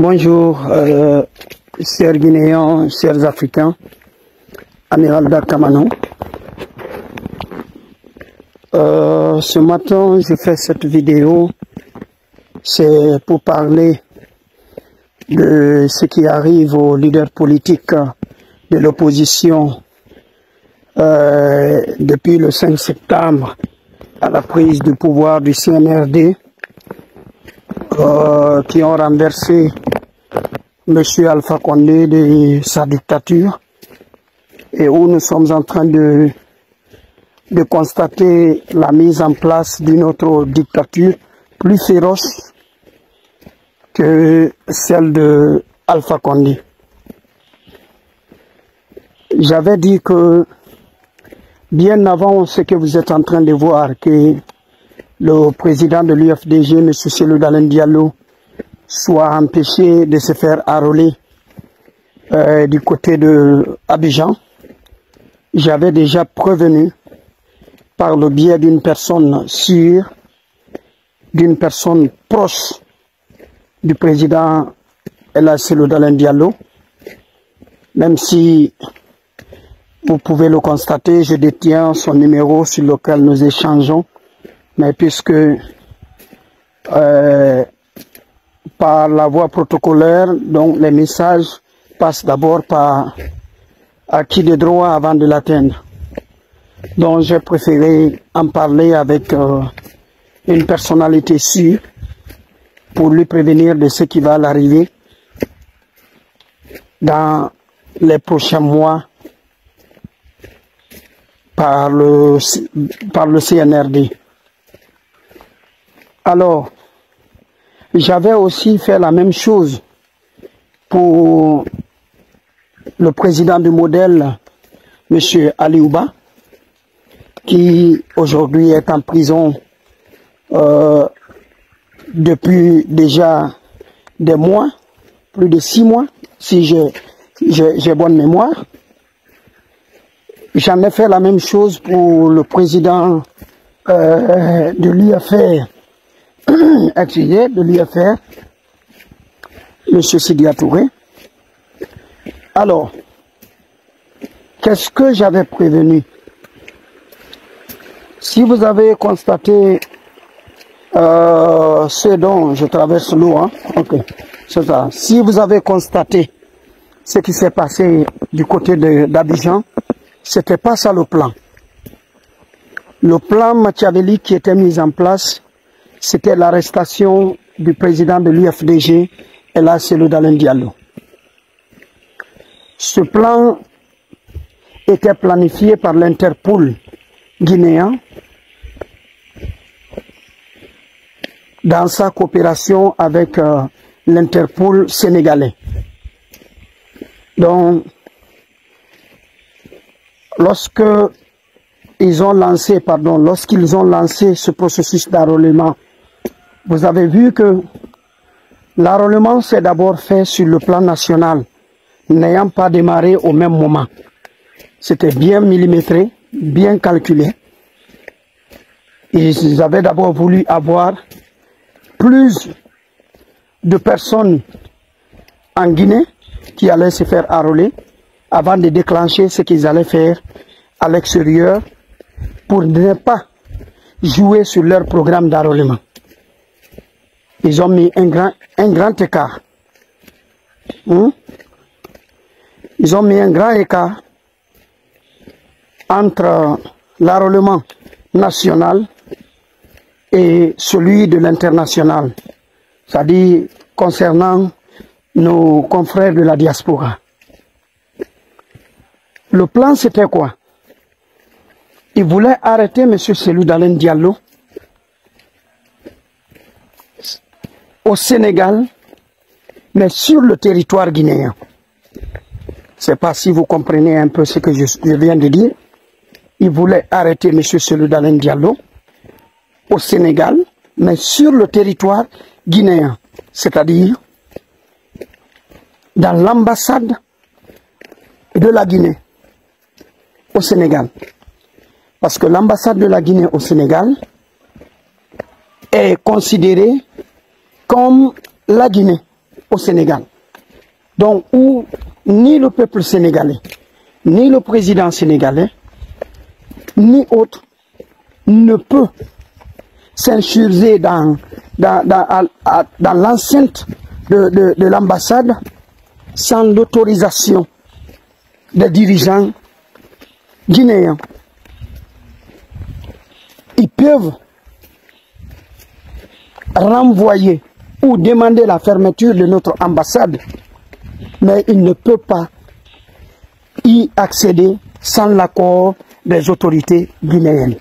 Bonjour, chers Guinéens, chers Africains, Amiral Dakamanou. Ce matin, je fais cette vidéo, c'est pour parler de ce qui arrive aux leaders politiques de l'opposition depuis le 5 septembre à la prise du pouvoir du CNRD, qui ont renversé M. Alpha Condé de sa dictature, et où nous sommes en train de constater la mise en place d'une autre dictature plus féroce que celle de Alpha Condé. J'avais dit que bien avant ce que vous êtes en train de voir, que le président de l'UFDG, M. Cellou Dalein Diallo, soit empêché de se faire enrôler du côté de Abidjan, j'avais déjà prévenu par le biais d'une personne sûre, d'une personne proche du président Cellou Dalein Diallo, même si vous pouvez le constater, je détiens son numéro sur lequel nous échangeons, mais puisque par la voie protocolaire, donc les messages passent d'abord par acquis de droit avant de l'atteindre. Donc j'ai préféré en parler avec une personnalité sûre pour lui prévenir de ce qui va l'arriver dans les prochains mois par le CNRD. Alors, j'avais aussi fait la même chose pour le président du modèle, M. Ali Ouba, qui aujourd'hui est en prison depuis déjà des mois, plus de 6 mois, si j'ai bonne mémoire. J'en ai fait la même chose pour le président de l'UFR, M. Sidia Touré. Alors, qu'est-ce que j'avais prévenu? Si vous avez constaté ce dont je traverse l'eau, hein? Ok, c'est ça. Si vous avez constaté ce qui s'est passé du côté d'Abidjan, c'était pas ça le plan. Le plan machiavélique qui était mis en place, c'était l'arrestation du président de l'UFDG, Cellou Dalein Diallo. Ce plan était planifié par l'Interpol guinéen dans sa coopération avec l'Interpol sénégalais. Donc, lorsqu'ils ont lancé ce processus d'enrôlement, vous avez vu que l'enrôlement s'est d'abord fait sur le plan national, n'ayant pas démarré au même moment. C'était bien millimétré, bien calculé. Ils avaient d'abord voulu avoir plus de personnes en Guinée qui allaient se faire enrôler avant de déclencher ce qu'ils allaient faire à l'extérieur pour ne pas jouer sur leur programme d'enrôlement. Ils ont mis un grand écart. Ils ont mis un grand écart entre l'enrôlement national et celui de l'international, c'est-à-dire concernant nos confrères de la diaspora. Le plan, c'était quoi? Ils voulaient arrêter M. Cellou Dalein Diallo au Sénégal, mais sur le territoire guinéen. Je ne sais pas si vous comprenez un peu ce que je viens de dire. Ils voulaient arrêter M. Cellou Dalein Diallo au Sénégal, mais sur le territoire guinéen, c'est-à-dire dans l'ambassade de la Guinée au Sénégal. Parce que l'ambassade de la Guinée au Sénégal est considérée comme la Guinée. au Sénégal. Donc, où ni le peuple sénégalais, ni le président sénégalais, ni autre ne peut s'insurger dans l'enceinte de l'ambassade sans l'autorisation des dirigeants guinéens. Ils peuvent renvoyer ou demander la fermeture de notre ambassade, mais ils ne peuvent pas y accéder sans l'accord des autorités guinéennes.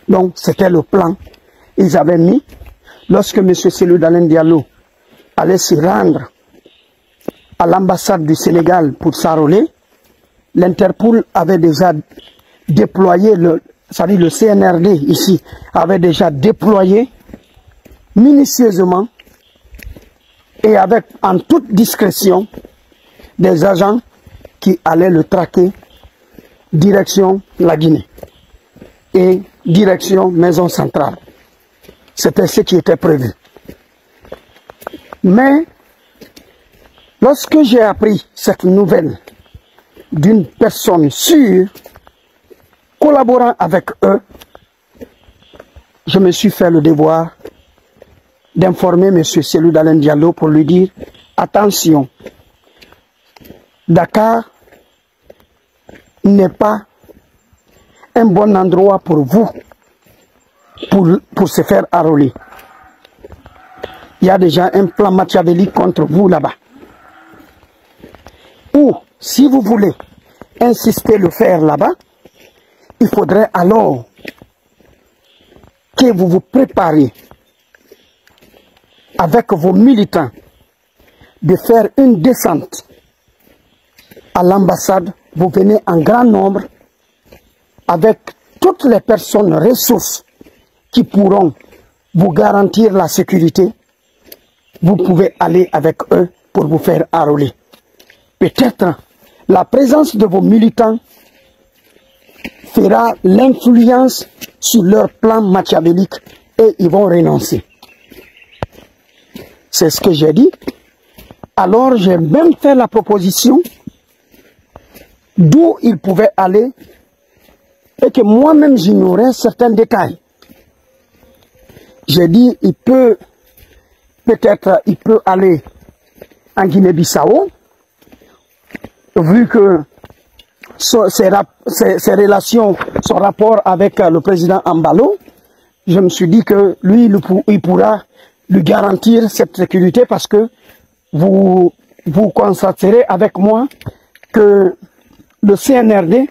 Donc, c'était le plan qu'ils avaient mis. Lorsque M. Cellou Dalein Diallo allait se rendre à l'ambassade du Sénégal pour s'enrôler, l'Interpol avait déjà déployé, le CNRD ici, avait déjà déployé minutieusement et avec en toute discrétion des agents qui allaient le traquer direction la Guinée et direction Maison Centrale. C'était ce qui était prévu. Mais lorsque j'ai appris cette nouvelle d'une personne sûre collaborant avec eux, je me suis fait le devoir d'informer M. Cellou Dalein Diallo pour lui dire attention, Dakar n'est pas un bon endroit pour vous pour se faire enrôler. Il y a déjà un plan machiavélique contre vous là-bas. Ou si vous voulez insister le faire là-bas, il faudrait alors que vous vous prépariez avec vos militants de faire une descente à l'ambassade. Vous venez en grand nombre avec toutes les personnes ressources qui pourront vous garantir la sécurité. Vous pouvez aller avec eux pour vous faire enrôler. Peut-être la présence de vos militants fera l'influence sur leur plan machiavélique et ils vont renoncer. C'est ce que j'ai dit. Alors j'ai même fait la proposition d'où ils pouvaient aller et que moi-même j'ignorais certains détails. J'ai dit peut-être il peut aller en Guinée-Bissau, vu que ses relations, son rapport avec le président Ambalo, je me suis dit que lui, il pourra lui garantir cette sécurité parce que vous constaterez avec moi que le CNRD,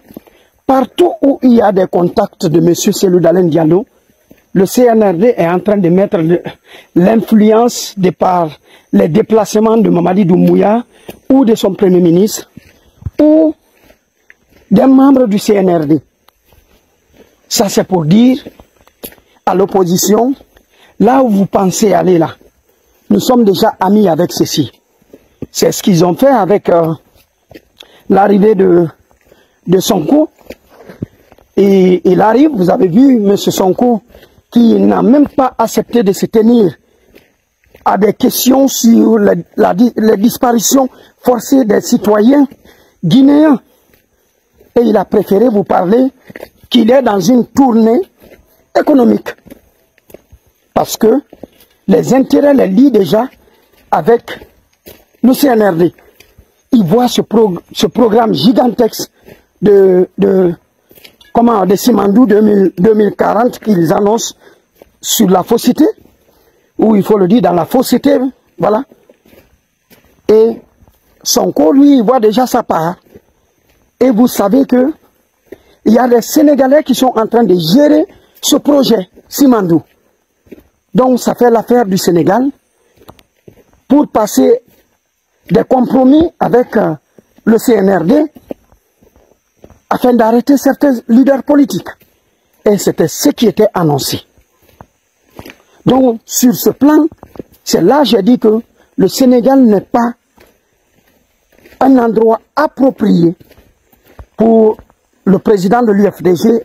partout où il y a des contacts de M. Cellou Dalein Diallo, le CNRD est en train de mettre l'influence de par les déplacements de Mamadi Doumbouya ou de son premier ministre ou d'un membre du CNRD. Ça c'est pour dire à l'opposition, là où vous pensez aller là, nous sommes déjà amis avec ceci. C'est ce qu'ils ont fait avec l'arrivée de Sonko. Et il arrive, vous avez vu M. Sonko, qui n'a même pas accepté de se tenir à des questions sur les disparitions forcées des citoyens guinéens. Et il a préféré vous parler qu'il est dans une tournée économique. Parce que les intérêts les lient déjà avec le CNRD. Il voit ce programme gigantesque de Simandou 2040 qu'ils annoncent sur la fausseté, ou il faut le dire dans la fausseté, voilà. Et Sonko, lui, il voit déjà sa part. Et vous savez que il y a des Sénégalais qui sont en train de gérer ce projet Simandou. Donc ça fait l'affaire du Sénégal pour passer des compromis avec le CNRD afin d'arrêter certains leaders politiques. Et c'était ce qui était annoncé. Donc, sur ce plan, c'est là que j'ai dit que le Sénégal n'est pas un endroit approprié pour le président de l'UFDG,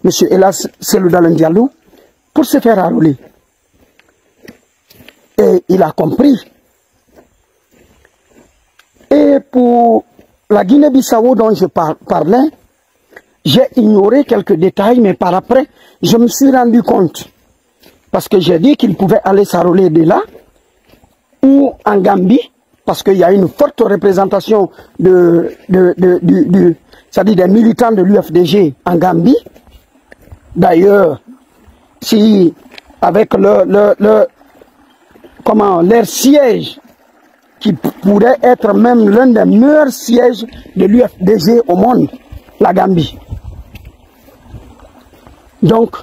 M. Elas Cellou Dalein Diallo, pour se faire enrôler. Et il a compris Et pour la Guinée-Bissau dont je parlais, j'ai ignoré quelques détails, mais par après, je me suis rendu compte. Parce que j'ai dit qu'il pouvait aller s'enrôler de là, ou en Gambie, parce qu'il y a une forte représentation c'est-à-dire des militants de l'UFDG en Gambie. D'ailleurs, si avec leur siège, qui pourrait être même l'un des meilleurs sièges de l'UFDG au monde, la Gambie. Donc,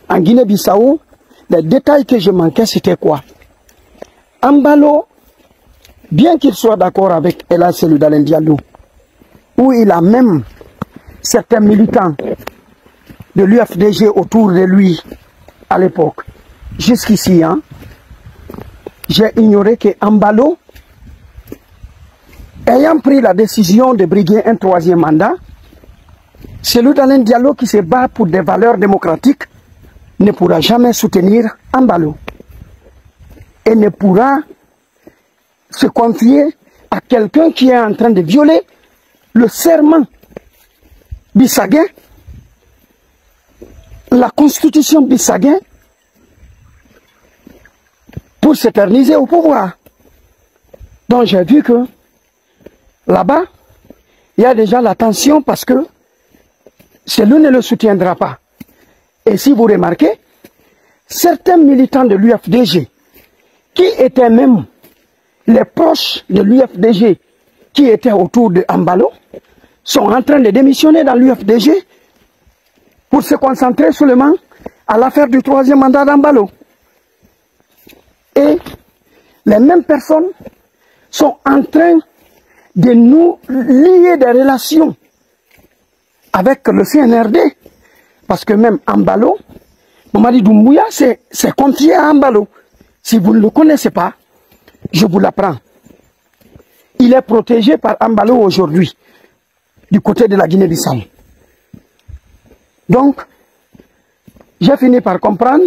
en Guinée-Bissau, les détails que je manquais, c'était quoi? Embalo, bien qu'il soit d'accord avec Ella Selou Dalein Diallo, où il a même certains militants de l'UFDG autour de lui à l'époque, jusqu'ici, hein, j'ai ignoré que Embalo, ayant pris la décision de briguer un troisième mandat, Selou Dalein Diallo qui se bat pour des valeurs démocratiques ne pourra jamais soutenir Embalo et ne pourra se confier à quelqu'un qui est en train de violer le serment bissaguin, la constitution bissaguin, pour s'éterniser au pouvoir. Donc j'ai vu que là-bas, il y a déjà la tension parce que Selou ne le soutiendra pas. Et si vous remarquez, certains militants de l'UFDG, qui étaient même les proches de l'UFDG, qui étaient autour de Embalo, sont en train de démissionner dans l'UFDG pour se concentrer seulement à l'affaire du troisième mandat d'Embalo. Et les mêmes personnes sont en train de nous lier des relations avec le CNRD. Parce que même Embalo, Mamadi Doumbouya s'est confié à Embalo. Si vous ne le connaissez pas, je vous l'apprends. Il est protégé par Embalo aujourd'hui, du côté de la Guinée-Bissau. Donc, j'ai fini par comprendre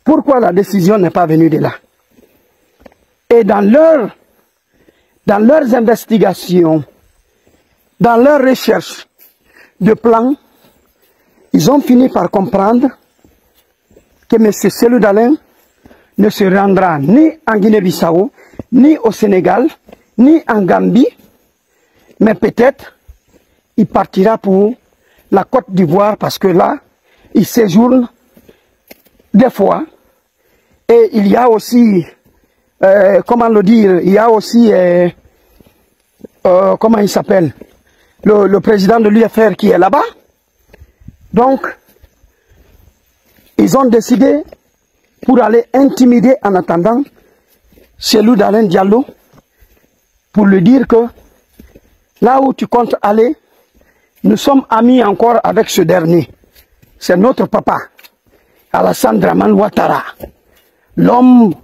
pourquoi la décision n'est pas venue de là. Et dans leurs investigations, dans leurs recherches de plans, ils ont fini par comprendre que M. Selou Dalein ne se rendra ni en Guinée-Bissau, ni au Sénégal, ni en Gambie, mais peut-être il partira pour la Côte d'Ivoire parce que là, il séjourne des fois. Et il y a aussi, comment le dire, il y a aussi, comment il s'appelle, le président de l'UFR qui est là-bas. Donc, ils ont décidé pour aller intimider en attendant Selou Dalein Diallo pour lui dire que là où tu comptes aller, nous sommes amis encore avec ce dernier. C'est notre papa, Alassane Dramane Ouattara, l'homme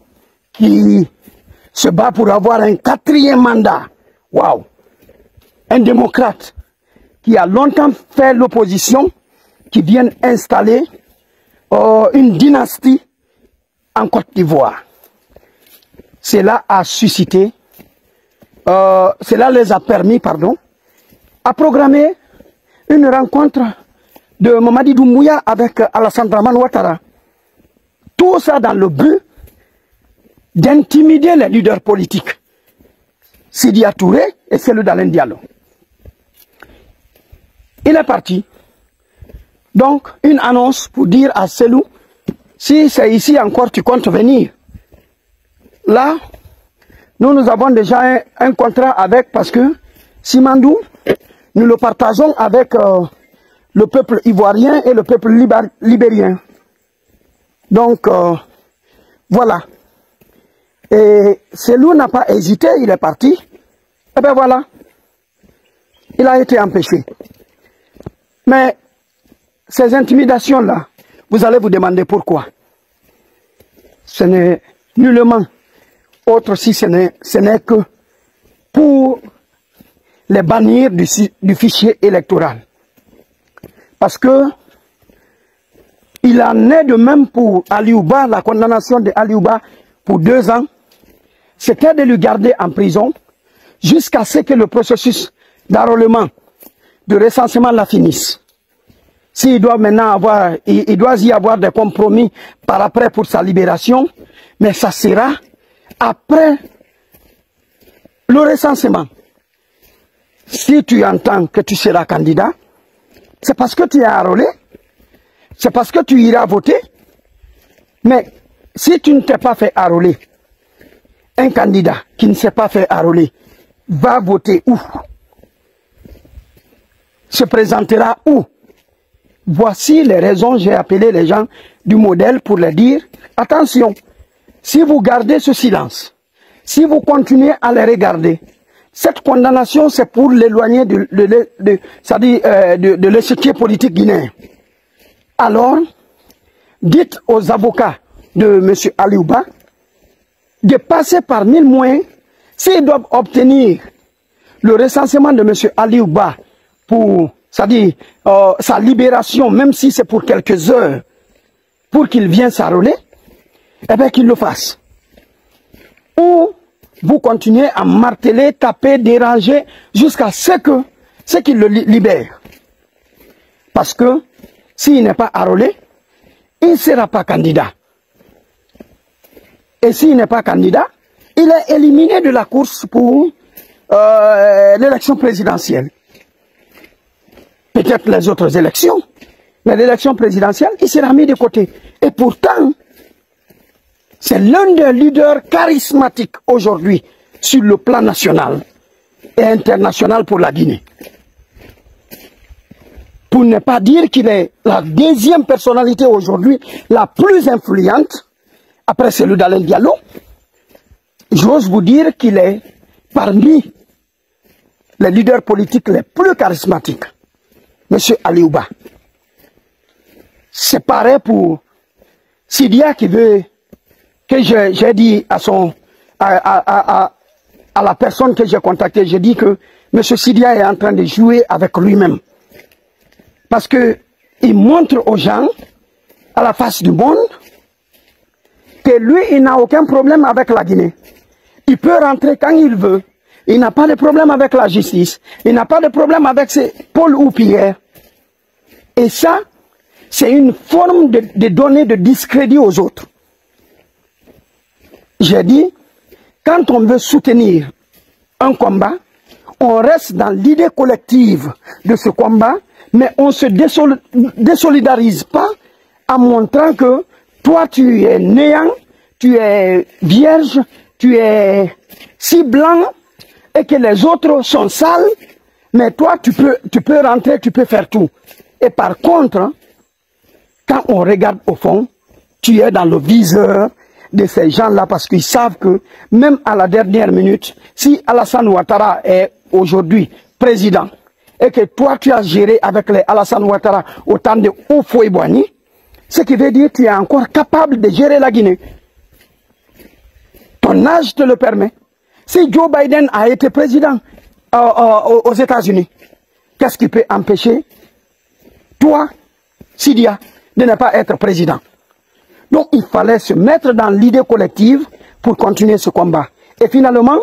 qui se bat pour avoir un 4e mandat. Waouh! Un démocrate qui a longtemps fait l'opposition, qui vient installer une dynastie en Côte d'Ivoire. Cela a suscité, cela les a permis, pardon, à programmer une rencontre de Mamadi Doumbouya avec Alassane Dramane Ouattara. Tout ça dans le but d'intimider les leaders politiques, Sidia Touré et Selou Dalein Diallo. Il est parti. Donc, une annonce pour dire à Selou, si c'est ici encore tu comptes venir. Là, nous avons déjà un contrat avec, parce que Simandou, nous le partageons avec le peuple ivoirien et le peuple libérien. Donc, voilà. Et Selou n'a pas hésité, il est parti. Et bien voilà, il a été empêché. Mais ces intimidations-là, vous allez vous demander pourquoi. Ce n'est nullement autre si ce n'est que pour les bannir du fichier électoral. Parce que il en est de même pour Aliouba, la condamnation de Aliouba pour 2 ans, c'était de lui garder en prison jusqu'à ce que le processus d'enrôlement, de recensement la finisse. S'il doit maintenant avoir, il doit y avoir des compromis par après pour sa libération, mais ça sera après le recensement. Si tu entends que tu seras candidat, c'est parce que tu es enrôlé, c'est parce que tu iras voter, mais si tu ne t'es pas fait enrôler, un candidat qui ne s'est pas fait enrôler va voter où? Se présentera où? Voici les raisons, j'ai appelé les gens du modèle pour leur dire, attention, si vous gardez ce silence, si vous continuez à les regarder, cette condamnation c'est pour l'éloigner de l'échiquier politique guinéen. Alors, dites aux avocats de M. Aliouba de passer par 1000 moyens s'ils doivent obtenir le recensement de M. Aliouba pour sa libération, même si c'est pour quelques heures, pour qu'il vienne s'enrôler, eh bien qu'il le fasse. Ou vous continuez à marteler, taper, déranger, jusqu'à ce qu'il le libère. Parce que s'il n'est pas enrôlé, il ne sera pas candidat. Et s'il n'est pas candidat, il est éliminé de la course pour l'élection présidentielle. Peut-être les autres élections, mais l'élection présidentielle, il sera mis de côté. Et pourtant, c'est l'un des leaders charismatiques aujourd'hui sur le plan national et international pour la Guinée. Pour ne pas dire qu'il est la deuxième personnalité aujourd'hui la plus influente, après celui d'Alain Diallo, j'ose vous dire qu'il est parmi les leaders politiques les plus charismatiques. Monsieur Aliouba. C'est pareil pour Sidia qui veut que j'ai dit à la personne que j'ai contactée, j'ai dit que Monsieur Sidia est en train de jouer avec lui-même. Parce que il montre aux gens, à la face du monde, que lui, il n'a aucun problème avec la Guinée. Il peut rentrer quand il veut. Il n'a pas de problème avec la justice. Il n'a pas de problème avec Paul ou Pierre. Et ça, c'est une forme de donner de discrédit aux autres. J'ai dit, quand on veut soutenir un combat, on reste dans l'idée collective de ce combat, mais on ne se désolidarise pas en montrant que toi, tu es néant, tu es vierge, tu es si blanc, et que les autres sont sales, mais toi, tu peux rentrer, tu peux faire tout. Et par contre, quand on regarde au fond, tu es dans le viseur de ces gens-là parce qu'ils savent que même à la dernière minute, si Alassane Ouattara est aujourd'hui président et que toi, tu as géré avec les Alassane Ouattara au temps de Houphouët-Boigny, ce qui veut dire que tu es encore capable de gérer la Guinée. Ton âge te le permet. Si Joe Biden a été président aux États-Unis, qu'est-ce qui peut empêcher toi, Sidia, de ne pas être président? Donc il fallait se mettre dans l'idée collective pour continuer ce combat. Et finalement,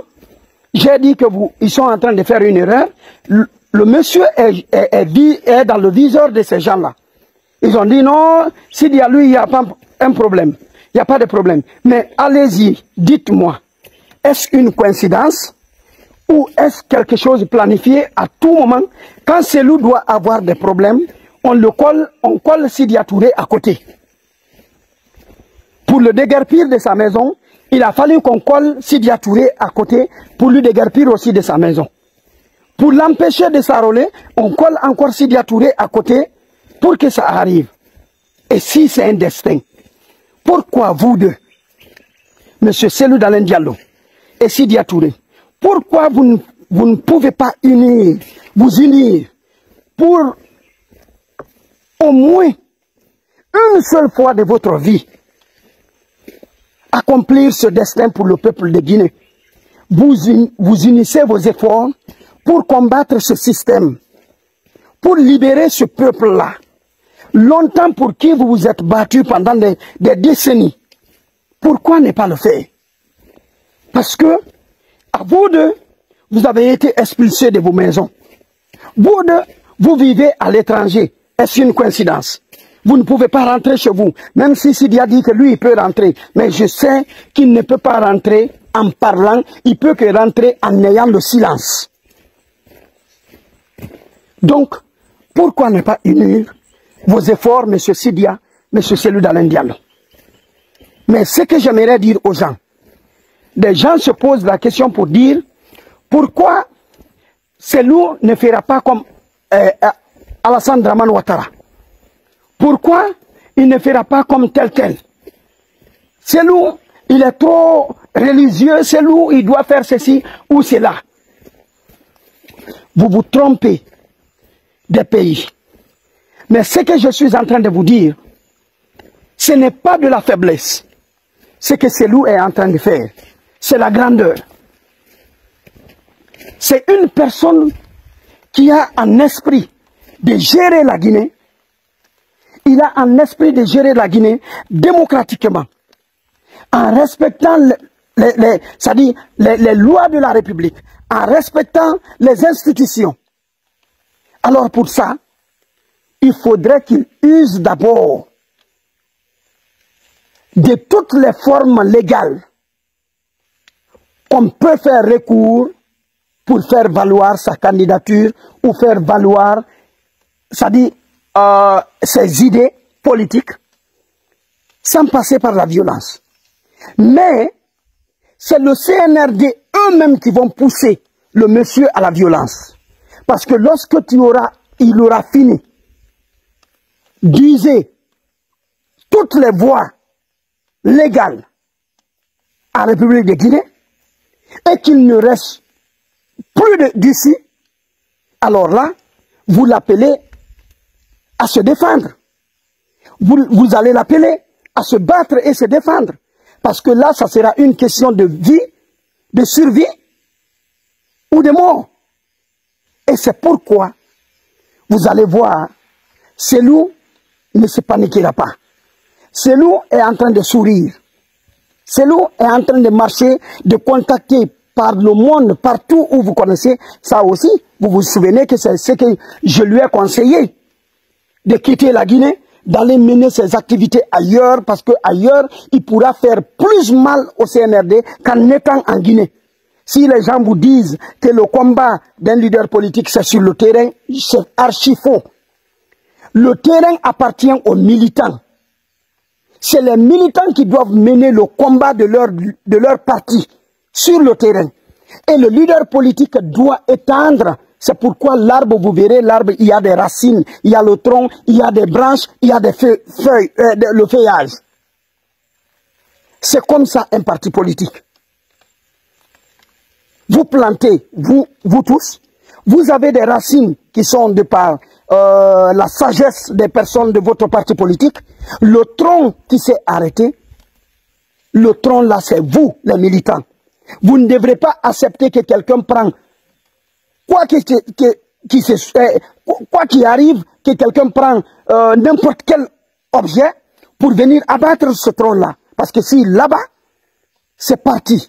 j'ai dit que ils sont en train de faire une erreur. Le monsieur est dans le viseur de ces gens-là. Ils ont dit non, Sidia, lui, il n'y a pas un problème. Il n'y a pas de problème. Mais allez-y, dites-moi. Est-ce une coïncidence ou est-ce quelque chose de planifié à tout moment? Quand celui doit avoir des problèmes, on colle Sidia Touré à côté. Pour le déguerpir de sa maison, il a fallu qu'on colle Sidia Touré à côté pour lui déguerpir aussi de sa maison. Pour l'empêcher de s'enrôler, on colle encore Sidia Touré à côté pour que ça arrive. Et si c'est un destin, pourquoi vous deux, M. Cellou Dalein Diallo et Sidia Touré, pourquoi vous ne pouvez pas vous unir pour au moins une seule fois de votre vie accomplir ce destin pour le peuple de Guinée? Vous unissez vos efforts pour combattre ce système, pour libérer ce peuple-là, longtemps pour qui vous vous êtes battu pendant des décennies. Pourquoi ne pas le faire? Parce que, à vous deux, vous avez été expulsés de vos maisons. Vous vivez à l'étranger. Est-ce une coïncidence? Vous ne pouvez pas rentrer chez vous. Même si Sidi a dit que lui, il peut rentrer. Mais je sais qu'il ne peut pas rentrer en parlant. Il peut que rentrer en ayant le silence. Donc, pourquoi ne pas unir vos efforts, M. Sidia, M. Cellou Dalein Diallo? Mais ce que j'aimerais dire aux gens, des gens se posent la question pour dire pourquoi Cellou ne fera pas comme Alassane Dramane Ouattara. Pourquoi il ne fera pas comme tel? Cellou, il est trop religieux, Cellou, il doit faire ceci ou cela. Vous vous trompez des pays. Mais ce que je suis en train de vous dire, ce n'est pas de la faiblesse. Ce que Cellou est en train de faire, c'est la grandeur. C'est une personne qui a un esprit de gérer la Guinée. Il a un esprit de gérer la Guinée démocratiquement, en respectant les lois de la République, en respectant les institutions. Alors pour ça, il faudrait qu'il use d'abord de toutes les formes légales qu'on peut faire recours pour faire valoir sa candidature ou faire valoir, c'est-à-dire ses idées politiques, sans passer par la violence. Mais c'est le CNRD eux-mêmes qui vont pousser le monsieur à la violence. Parce que lorsque il aura fini d'user toutes les voies légales en République de Guinée et qu'il ne reste plus d'ici, alors là, vous l'appelez à se défendre. Vous allez l'appeler à se battre et se défendre. Parce que là, ça sera une question de vie, de survie ou de mort. Et c'est pourquoi vous allez voir, Cellou ne se paniquera pas. Cellou est en train de sourire. Cellou est en train de marcher, de contacter par le monde, partout où vous connaissez. Ça aussi, vous vous souvenez que c'est ce que je lui ai conseillé. De quitter la Guinée, d'aller mener ses activités ailleurs, parce qu'ailleurs, il pourra faire plus mal au CNRD qu'en étant en Guinée. Si les gens vous disent que le combat d'un leader politique, c'est sur le terrain, c'est archi faux. Le terrain appartient aux militants. C'est les militants qui doivent mener le combat de leur parti sur le terrain. Et le leader politique doit étendre. C'est pourquoi l'arbre, vous verrez, l'arbre, il y a des racines, il y a le tronc, il y a des branches, il y a des feuilles, le feuillage. C'est comme ça un parti politique. Vous plantez, vous tous, vous avez des racines qui sont de par la sagesse des personnes de votre parti politique. Le tronc qui s'est arrêté, le tronc là, c'est vous, les militants. Vous ne devrez pas accepter que quelqu'un prenne quoi qu'il arrive, que quelqu'un prenne n'importe quel objet pour venir abattre ce tronc-là. Parce que si là-bas, c'est parti.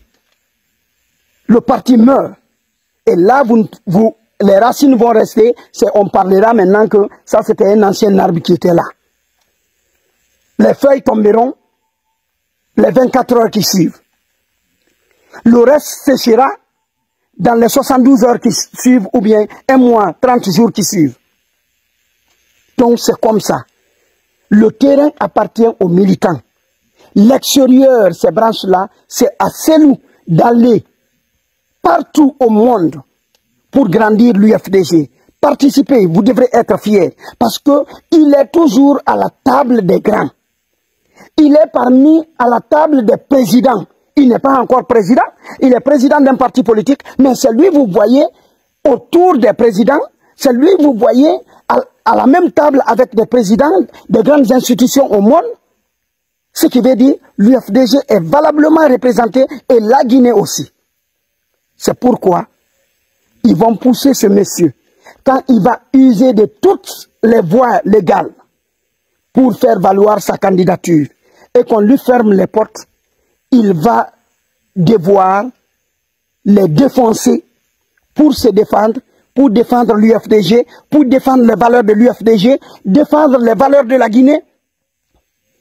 Le parti meurt. Et là, les racines vont rester. On parlera maintenant que ça, c'était un ancien arbre qui était là. Les feuilles tomberont les 24 heures qui suivent. Le reste séchera dans les 72 heures qui suivent, ou bien un mois, 30 jours qui suivent. Donc c'est comme ça. Le terrain appartient aux militants. L'extérieur, ces branches-là, c'est à Cellou d'aller partout au monde pour grandir l'UFDG. Participez, vous devrez être fiers, parce qu'il est toujours à la table des grands. Il est parmi à la table des présidents. Il n'est pas encore président, il est président d'un parti politique, mais c'est lui, vous voyez, autour des présidents, c'est lui, vous voyez, à la même table avec des présidents de grandes institutions au monde, ce qui veut dire l'UFDG est valablement représenté et la Guinée aussi. C'est pourquoi ils vont pousser ce monsieur, quand il va user de toutes les voies légales pour faire valoir sa candidature et qu'on lui ferme les portes, il va devoir les défoncer pour se défendre, pour défendre l'UFDG, pour défendre les valeurs de l'UFDG, défendre les valeurs de la Guinée,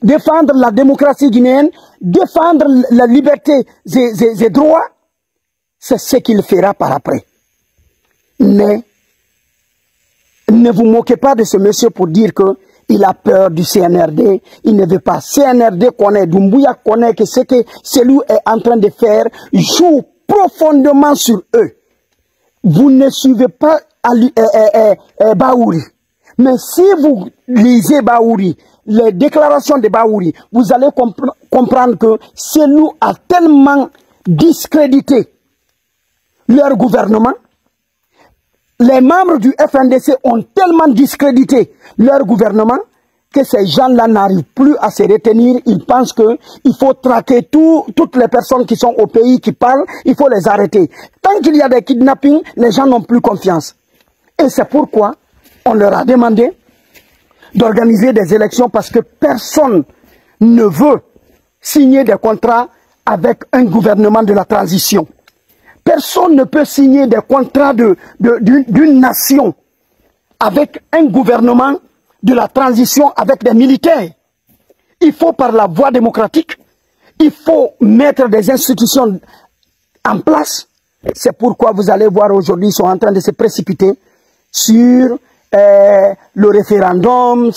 défendre la démocratie guinéenne, défendre la liberté et droits, c'est ce qu'il fera par après. Mais ne vous moquez pas de ce monsieur pour dire qu'il a peur du CNRD, il ne veut pas. CNRD connaît, Doumbouya connaît que ce que celui est en train de faire joue profondément sur eux. Vous ne suivez pas Baouri. Mais si vous lisez Baouri, les déclarations de Baouri, vous allez comprendre que celui a tellement discrédité leur gouvernement. Les membres du FNDC ont tellement discrédité leur gouvernement que ces gens-là n'arrivent plus à se retenir. Ils pensent qu'il faut traquer toutes les personnes qui sont au pays, qui parlent, il faut les arrêter. Tant qu'il y a des kidnappings, les gens n'ont plus confiance. Et c'est pourquoi on leur a demandé d'organiser des élections parce que personne ne veut signer des contrats avec un gouvernement de la transition. Personne ne peut signer des contrats d'une nation avec un gouvernement de la transition avec des militaires. Il faut par la voie démocratique, il faut mettre des institutions en place. C'est pourquoi vous allez voir aujourd'hui, ils sont en train de se précipiter sur le référendum,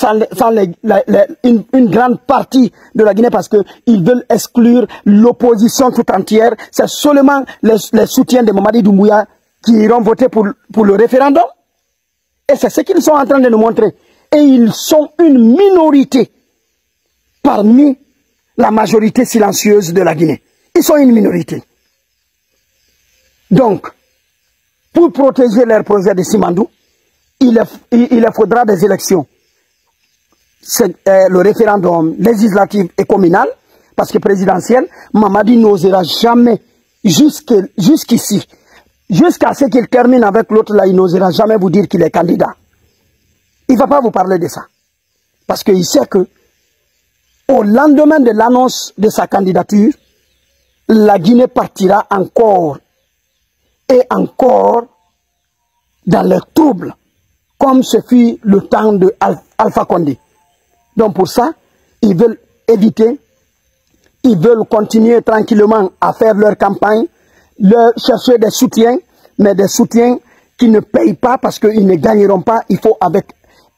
une grande partie de la Guinée parce qu'ils veulent exclure l'opposition tout entière. C'est seulement les soutiens de Mamadi Doumbouya qui iront voter pour le référendum. Et c'est ce qu'ils sont en train de nous montrer. Et ils sont une minorité parmi la majorité silencieuse de la Guinée. Ils sont une minorité. Donc, pour protéger leur projet de Simandou, il faudra des élections. Le référendum législatif et communal, parce que présidentiel, Mamadi n'osera jamais, jusqu'ici, jusqu'à ce qu'il termine avec l'autre là, il n'osera jamais vous dire qu'il est candidat. Il ne va pas vous parler de ça. Parce qu'il sait que, au lendemain de l'annonce de sa candidature, la Guinée partira encore et encore dans les troubles, comme ce fut le temps de Alpha Condé. Donc pour ça, ils veulent éviter, ils veulent continuer tranquillement à faire leur campagne, chercher des soutiens, mais des soutiens qui ne payent pas parce qu'ils ne gagneront pas. Il faut avec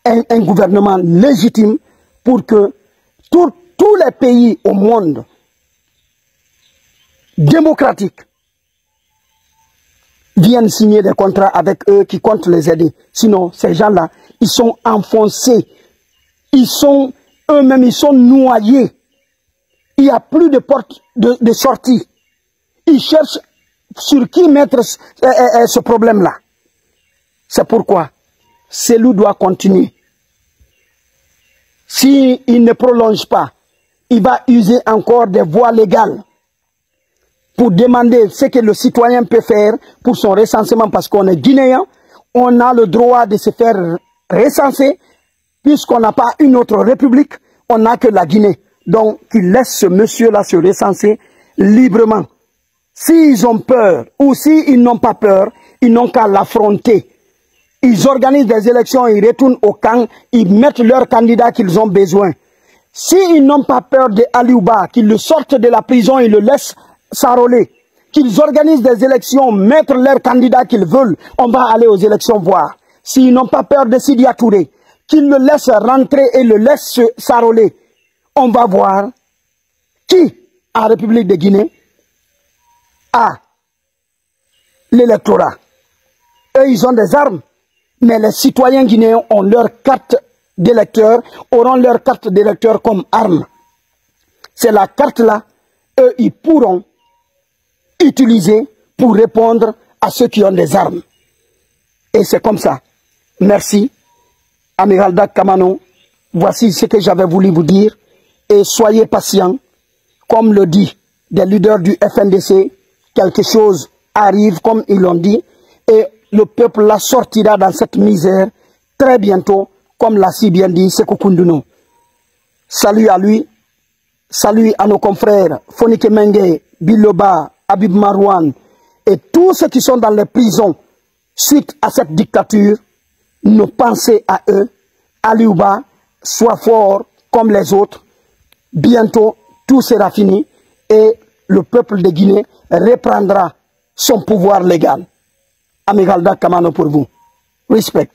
un gouvernement légitime pour que tous les pays au monde démocratiques viennent signer des contrats avec eux qui comptent les aider. Sinon, ces gens-là, ils sont enfoncés. Ils sont eux-mêmes, ils sont noyés. Il n'y a plus de porte de sortie. Ils cherchent sur qui mettre ce problème-là. C'est pourquoi celui doit continuer. S'il ne prolonge pas, il va user encore des voies légales pour demander ce que le citoyen peut faire pour son recensement, parce qu'on est guinéen, on a le droit de se faire recenser, puisqu'on n'a pas une autre république, on n'a que la Guinée. Donc, qu'il laisse ce monsieur-là se recenser librement. S'ils ont peur, ou s'ils n'ont pas peur, ils n'ont qu'à l'affronter. Ils organisent des élections, ils retournent au camp, ils mettent leurs candidats qu'ils ont besoin. S'ils n'ont pas peur de Aliouba, qu'ils le sortent de la prison, ils le laissent s'enrôler, qu'ils organisent des élections, mettre leurs candidats qu'ils veulent, on va aller aux élections voir. S'ils n'ont pas peur de Sidia Touré, qu'ils le laissent rentrer et le laissent s'enrôler, on va voir qui, en République de Guinée, a l'électorat. Eux, ils ont des armes, mais les citoyens guinéens ont leur carte d'électeur, auront leur carte d'électeur comme arme. C'est la carte-là, eux, ils pourront utiliser pour répondre à ceux qui ont des armes. Et c'est comme ça. Merci. Amiral Dak Kamano, voici ce que j'avais voulu vous dire. Et soyez patients. Comme le dit des leaders du FNDC, quelque chose arrive comme ils l'ont dit. Et le peuple la sortira dans cette misère très bientôt, comme l'a si bien dit Sékou Koundono. Salut à lui. Salut à nos confrères Fonike Mengue, Biloba, Habib Marouane et tous ceux qui sont dans les prisons suite à cette dictature, ne pensez à eux. Aliouba, sois fort comme les autres. Bientôt, tout sera fini et le peuple de Guinée reprendra son pouvoir légal. Amigalda Kamano pour vous. Respect.